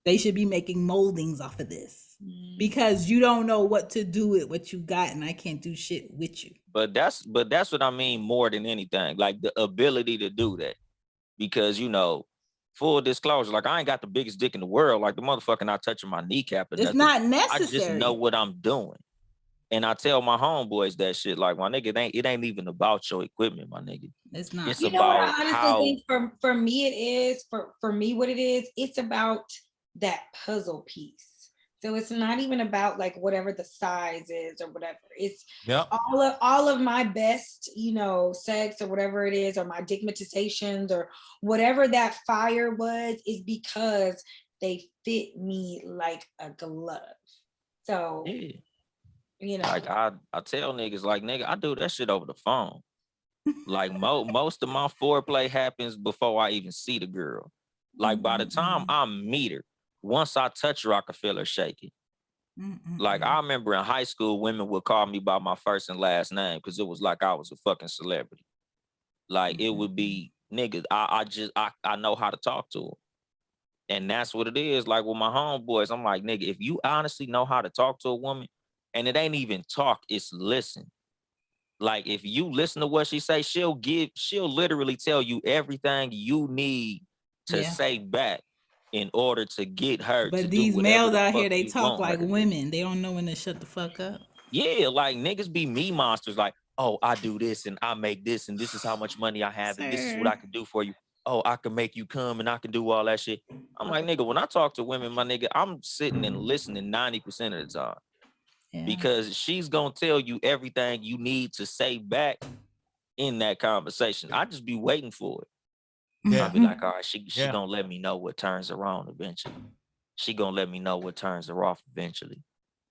They should be making moldings off of this, because you don't know what to do with what you got, and I can't do shit with you. But that's what I mean more than anything, like the ability to do that. Because, you know, full disclosure, like, I ain't got the biggest dick in the world, like the motherfucker not touching my kneecap or it's nothing. Not necessary. I just know what I'm doing. And I tell my homeboys that shit, like, my nigga, it ain't even about your equipment, my nigga. It's not. It's about what I honestly think for me it is, for me what it is, it's about that puzzle piece. So it's not even about like whatever the size is or whatever. It's all of my best, you know, sex or whatever it is, or my digmatizations or whatever that fire was, is because they fit me like a glove. So you know, like I tell niggas, like, nigga, I do that shit over the phone. Like, most of my foreplay happens before I even see the girl. Like, by the time I meet her, once I touch her, I can feel her shaking. Like, I remember in high school, women would call me by my first and last name because it was like I was a fucking celebrity. Like, it would be, nigga, I know how to talk to her. And that's what it is. Like, with my homeboys, I'm like, nigga, if you honestly know how to talk to a woman, and it ain't even talk, it's listen. Like, if you listen to what she say, she'll literally tell you everything you need to say back in order to get her to do whatever. But these males out here, they talk like women. They don't know when to shut the fuck up. Yeah, like, niggas be me monsters. Like, oh, I do this and I make this and this is how much money I have and this is what I can do for you. Oh, I can make you come and I can do all that shit. I'm like, nigga, when I talk to women, my nigga, I'm sitting and listening 90% of the time. Yeah. Because she's gonna tell you everything you need to say back in that conversation. I just be waiting for it. Yeah. I'll be like, all right, she gonna let me know what turns her on eventually. She gonna let me know what turns her off eventually.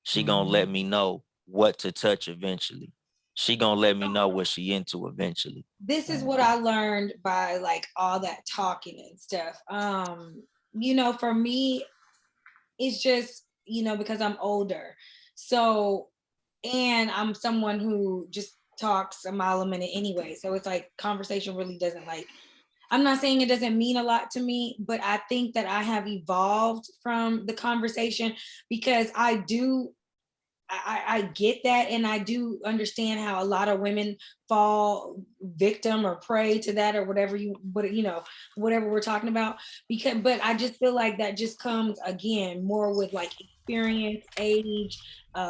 She gonna let me know what to touch eventually. She gonna let me know what she into eventually. This is what I learned by like all that talking and stuff. You know, for me, it's just, you know, because I'm older. So, and I'm someone who just talks a mile a minute anyway. So it's like conversation really doesn't like, I'm not saying it doesn't mean a lot to me, but I think that I have evolved from the conversation because I get that. And I do understand how a lot of women fall victim or prey to that or whatever whatever we're talking about. But I just feel like that just comes again more with like experience, age,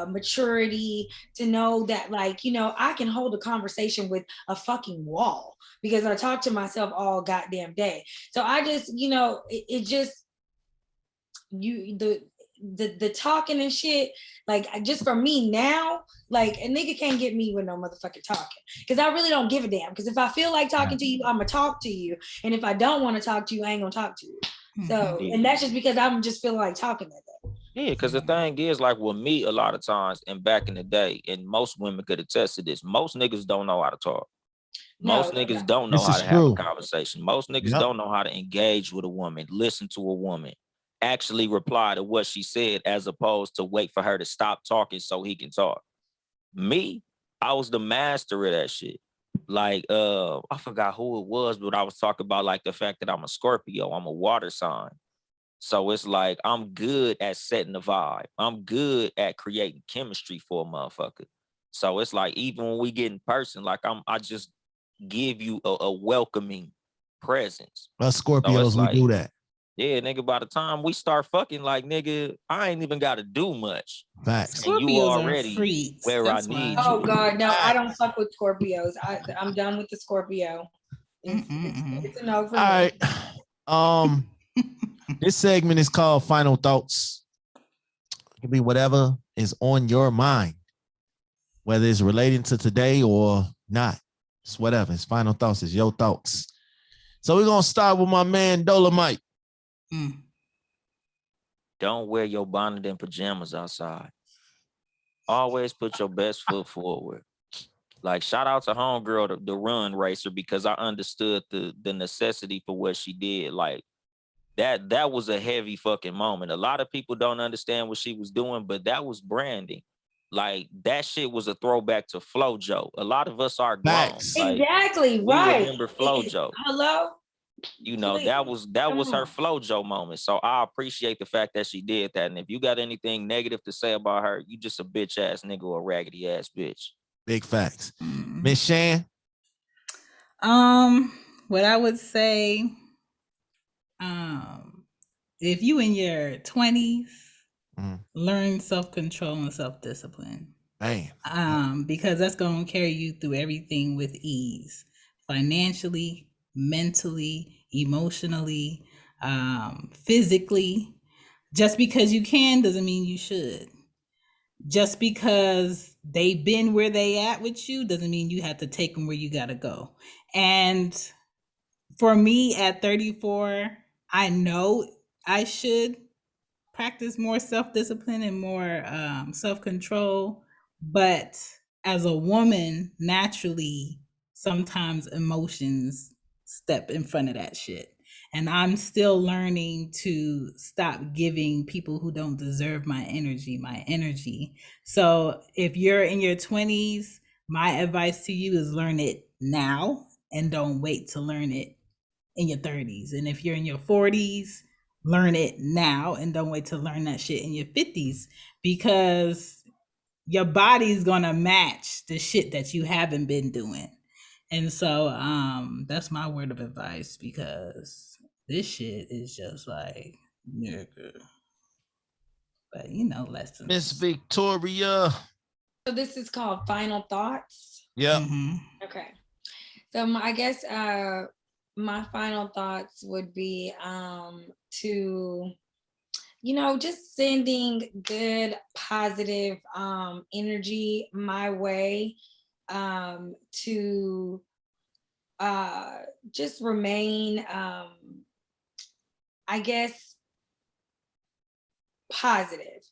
maturity, to know that, like, you know, I can hold a conversation with a fucking wall because I talk to myself all goddamn day. So I just, you know, it just, the talking and shit, like, just for me now, like, a nigga can't get me with no motherfucking talking because I really don't give a damn. Because if I feel like talking to you, I'm gonna talk to you, and if I don't want to talk to you, I ain't gonna talk to you. So, and that's just because I'm just feeling like talking that day. Yeah, because the thing is, like, with me, a lot of times, and back in the day, and most women could attest to this, most niggas don't know how to talk. Most niggas don't know how to have a conversation. Most niggas don't know how to engage with a woman, listen to a woman, actually reply to what she said, as opposed to wait for her to stop talking so he can talk. Me, I was the master of that shit. Like, I forgot who it was, but I was talking about like the fact that I'm a Scorpio, I'm a water sign. So it's like I'm good at setting the vibe. I'm good at creating chemistry for a motherfucker. So it's like even when we get in person, like I just give you a welcoming presence. Us So it's Scorpios, we like, do that. yeah, nigga, by the time we start fucking, like, nigga, I ain't even got to do much. Facts. And you Scorpios are already freaks. where I That's need why. Oh you. God, no, I don't Facts. fuck with Scorpios. I'm done with the Scorpio. It's a no for All me. right. This segment is called Final Thoughts. It can be whatever is on your mind, whether it's relating to today or not. It's whatever. It's Final Thoughts. It's your thoughts. So we're gonna start with my man Dolemite. Don't wear your bonnet and pajamas outside. Always put your best foot forward. Like, shout out to homegirl, the run racer, because I understood the necessity for what she did. Like, that was a heavy fucking moment. A lot of people don't understand what she was doing, but that was branding. Like, that shit was a throwback to FloJo. A lot of us are grown. Facts. Like, Exactly, we right. remember FloJo. Hello? You know, Please, that was her on. FloJo moment. So I appreciate the fact that she did that. And if you got anything negative to say about her, you just a bitch ass nigga or a raggedy ass bitch. Big facts. Miss Shan. What I would say, if you in your 20s, learn self-control and self-discipline. Because that's going to carry you through everything with ease, financially, mentally, emotionally, physically. Just because you can doesn't mean you should. Just because they've been where they at with you doesn't mean you have to take them where you got to go. And for me at 34, I know I should practice more self-discipline and more self-control. But as a woman, naturally, sometimes emotions step in front of that shit. And I'm still learning to stop giving people who don't deserve my energy. So if you're in your 20s, my advice to you is learn it now and don't wait to learn it in your 30s. And if you're in your 40s, learn it now and don't wait to learn that shit in your 50s, because your body's gonna match the shit that you haven't been doing. And so that's my word of advice, because this shit is just like, nigga. But you know, lessons. Miss Victoria. So this is called Final Thoughts. Yeah. Okay. So I guess my final thoughts would be to, just sending good, positive energy my way, to just remain, I guess, positive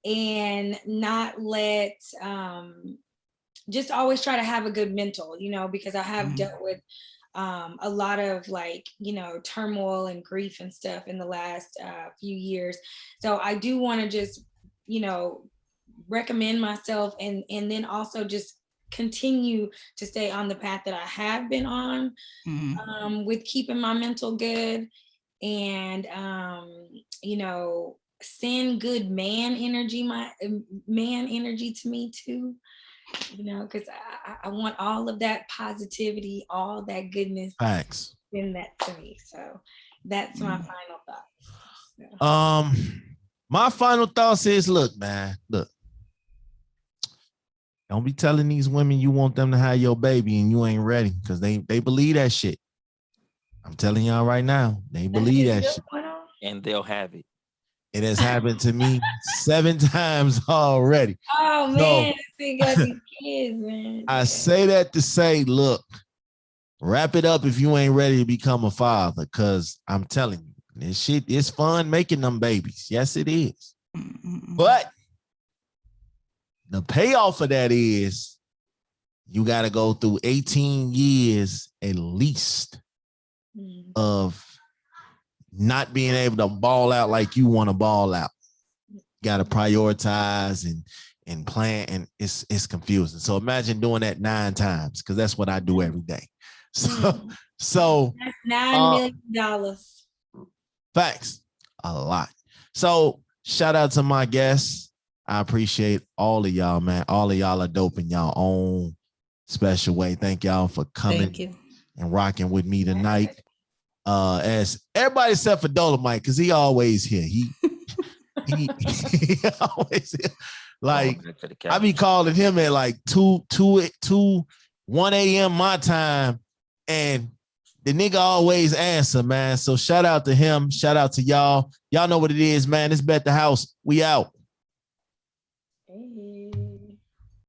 and not let, just always try to have a good mental, because I have dealt with a lot of turmoil and grief and stuff in the last few years. So I do want to just, recommend myself and then also just continue to stay on the path that I have been on, with keeping my mental good and, send good man energy to me too. Because I want all of that positivity, all that goodness. Facts. Send that to me. So that's my final thoughts. So. My final thoughts is, look, don't be telling these women you want them to have your baby and you ain't ready, because they believe that shit. I'm telling y'all right now, they believe that shit. And they'll have it. It has happened to me 7 times already. Oh man, they got these kids, man. I say that to say, look, wrap it up if you ain't ready to become a father, because I'm telling you, this shit is fun making them babies. Yes, it is. But the payoff of that is you got to go through 18 years at least of not being able to ball out like you want to ball out. You got to prioritize and and plan, and it's confusing. So imagine doing that 9 times, because that's what I do every day. So that's $9 million. Facts, a lot. So shout out to my guests. I appreciate all of y'all, man. All of y'all are dope in y'all own special way. Thank y'all for coming and rocking with me tonight. As everybody except for Dolemite, because he always here. He always here. Like, I be calling him at like 1 a.m. my time, and the nigga always answer, man. So shout out to him. Shout out to y'all. Y'all know what it is, man. It's Bet the House. We out. Hey.